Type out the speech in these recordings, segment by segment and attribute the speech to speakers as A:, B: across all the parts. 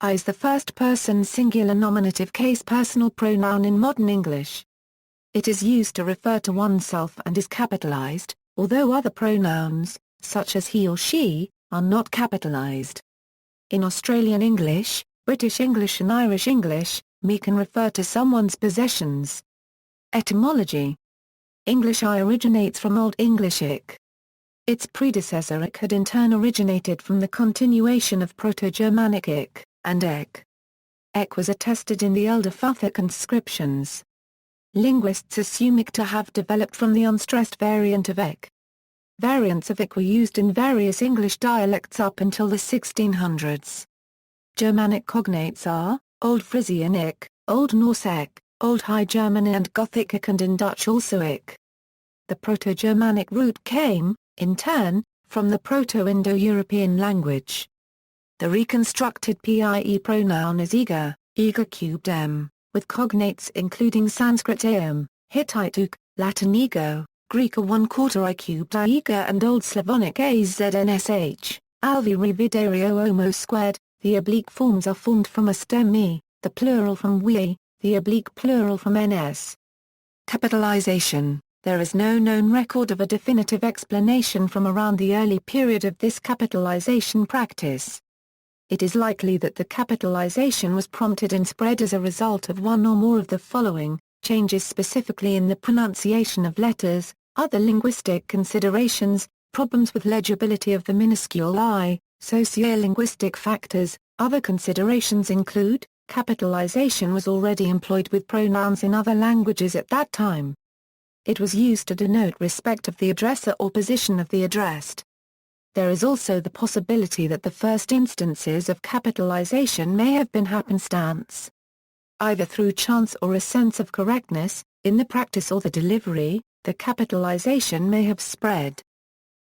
A: I is the first-person singular nominative case personal pronoun in modern English. It is used to refer to oneself and is capitalized, although other pronouns, such as he or she, are not capitalized. In Australian English, British English and Irish English, me can refer to someone's possessions. Etymology. English I originates from Old English ic. Its predecessor ic had in turn originated from the continuation of Proto-Germanic ic and ek. Ek was attested in the elder Futhic inscriptions. Linguists assume ik to have developed from the unstressed variant of ek. Variants of ik were used in various English dialects up until the 1600s. Germanic cognates are, Old Frisian ik, Old Norse ek, Old High German and Gothic ik, and in Dutch also ik. The Proto-Germanic root came, in turn, from the Proto-Indo-European language. The reconstructed PIE pronoun is ega, ega cubed m, with cognates including Sanskrit am, Hittite uk, Latin ego, Greek a 1/4 I cubed I ega, and Old Slavonic aznsh, alvi revidario homo squared. The oblique forms are formed from a stem e, the plural from we, the oblique plural from ns. Capitalization. There is no known record of a definitive explanation from around the early period of this capitalization practice. It is likely that the capitalization was prompted and spread as a result of one or more of the following: changes specifically in the pronunciation of letters, other linguistic considerations, problems with legibility of the minuscule I, sociolinguistic factors. Other considerations include, capitalization was already employed with pronouns in other languages at that time. It was used to denote respect of the addresser or position of the addressed. There is also the possibility that the first instances of capitalization may have been happenstance. Either through chance or a sense of correctness, in the practice or the delivery, the capitalization may have spread.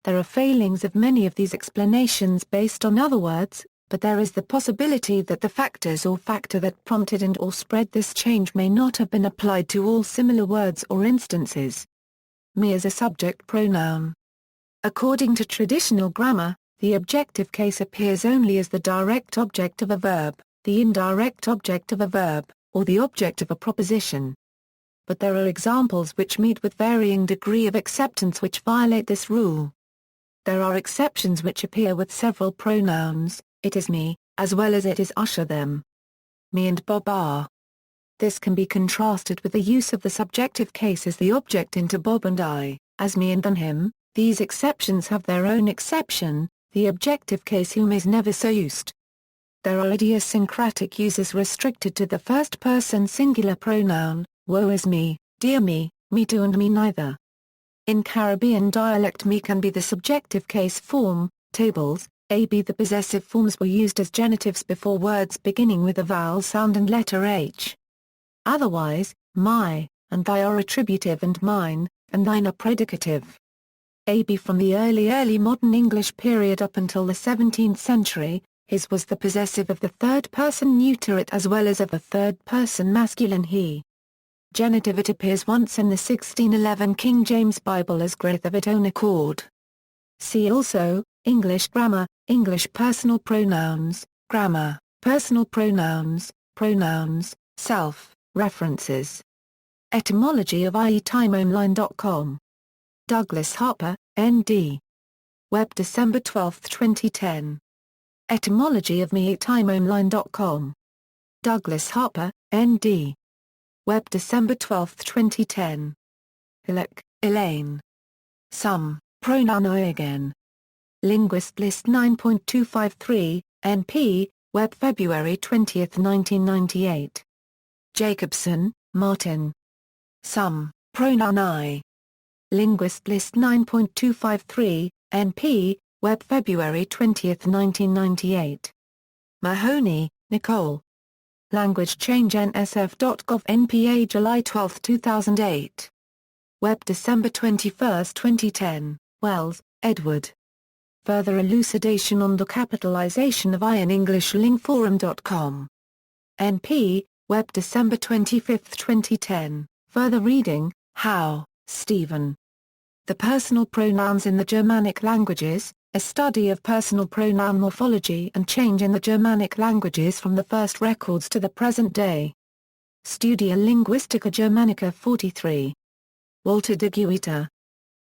A: There are failings of many of these explanations based on other words, but there is the possibility that the factors or factor that prompted and/or spread this change may not have been applied to all similar words or instances. Me is a subject pronoun. According to traditional grammar, the objective case appears only as the direct object of a verb, the indirect object of a verb, or the object of a proposition. But there are examples which meet with varying degree of acceptance which violate this rule. There are exceptions which appear with several pronouns, it is me, as well as it is usher them. Me and Bob are. This can be contrasted with the use of the subjective case as the object into Bob and I, as me and than him. These exceptions have their own exception, the objective case whom is never so used. There are idiosyncratic uses restricted to the first-person singular pronoun, woe is me, dear me too and me neither. In Caribbean dialect me can be the subjective case form, tables, ab. The possessive forms were used as genitives before words beginning with a vowel sound and letter h. Otherwise, my, and thy are attributive and mine, and thine are predicative. AB from the early modern English period up until the 17th century, his was the possessive of the third-person neuter it as well as of the third-person masculine he. Genitive it appears once in the 1611 King James Bible as growth of its own accord. See also, English grammar, English personal pronouns, grammar, personal pronouns, pronouns, self, references. Etymology of Etymology.com. Douglas Harper, N.D. Web December 12, 2010. Etymology of me Etymology.com. Douglas Harper, N.D. Web December 12, 2010. Hillock, Elaine. Some, pronoun I again. Linguist List 9.253, NP, Web February 20, 1998. Jacobson, Martin. Some, pronoun I. Linguist List 9.253, NP, Web February 20, 1998. Mahoney, Nicole. Language Change NSF.gov NPA July 12, 2008. Web December 21, 2010, Wells, Edward. Further elucidation on the capitalization of I in English Lingforum.com. NP, Web December 25, 2010. Further reading, Howe, Stephen. The Personal Pronouns in the Germanic Languages, A study of personal pronoun morphology and change in the Germanic languages from the first records to the present day. Studia Linguistica Germanica 43. Walter de Guita.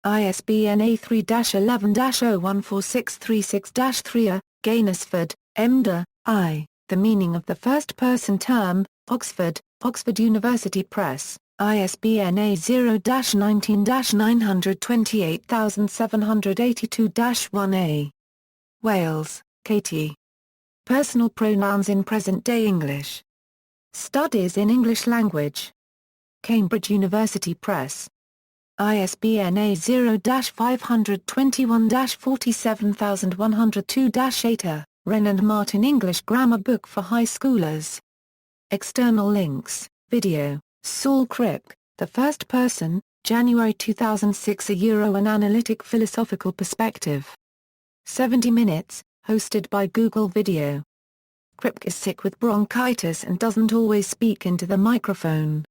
A: ISBN A3-11-014636-3. Gainesford, M. de, I. The Meaning of the First Person Term, Oxford, Oxford University Press, ISBN A0-19-928782-1A. Wales, Katie. Personal Pronouns in Present-Day English. Studies in English Language. Cambridge University Press. ISBN A0-521-47102-8. Wren and Martin English Grammar Book for High Schoolers. External links, video, Saul Crick, The First Person, January 2006. An Analytic Philosophical Perspective. 70 minutes, hosted by Google Video. Crick is sick with bronchitis and doesn't always speak into the microphone.